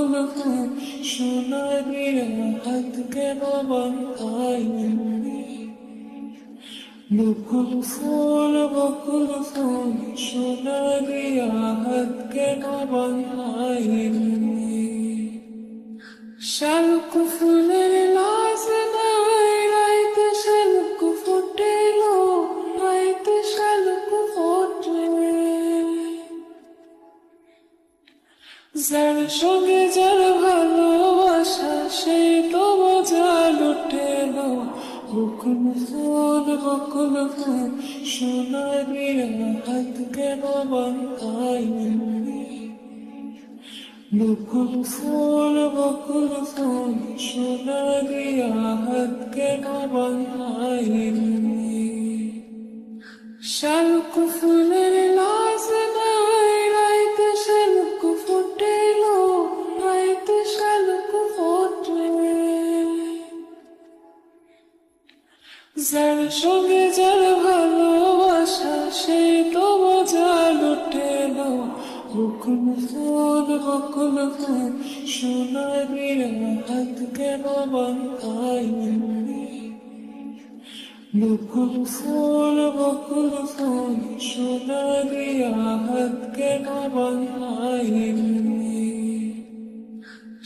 বকুল ফুল সোনালি হাত কেন বাঁধাইনি বকুল ফুল সোনালি হাত কেন বাঁধাইনি শালুক ফুলের লাজ নাই রাইতে শালুক ফুটেল রাইতে শালুক ফোটে যার সঙ্গে যার ভালোবাসা সেই তো মজা লুটেল বকুল ফুল সোনালি হাত কেন বাঁধাইনি বকুল ফুল সোনালি হাত কেন বাঁধাইনি শালুক ফুলের লাজ নাই রাইতে শালুক ফুটেল রাইতে শালুক ফোটে যার সঙ্গে যার ভালোবাসা সেই তো মজা লুটেল বকুল ফুল সোনালি হাত কেন বাঁধাইনি বকুল ফুল সোনালি হাত কেন বাঁধাইনি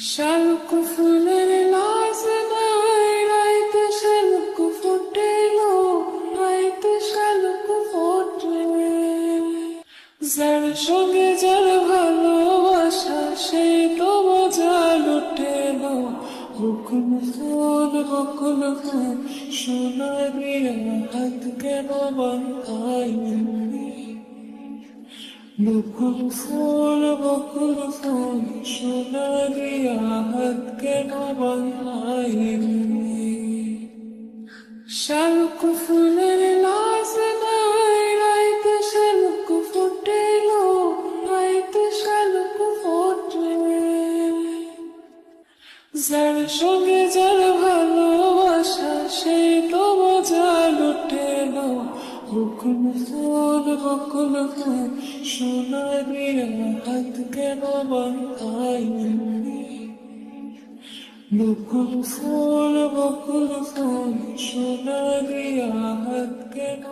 শালুক ফুলের লাজ নাই রাইতে শালুক ফুটেল রাইতে শালুক ফোটে যার সঙ্গে যার ভালোবাসা সেই তো মজা লুটেল বকুল ফুল সোনালি হাত কেন বাঁধাইনি বকুল ফুল সোনালি হাত কেন বাঁধাইনি শালুক ফুলের লাজ নাই রাইতে শালুক ফুটেল রাইতে শালুক ফোটে যার সঙ্গে যার ভালোবাসা সেই তো মজা লুটেল বকুল ফুল সোনালি হাত কেন বাঁধাইনি বকুল ফুল সোনালি হাত কেন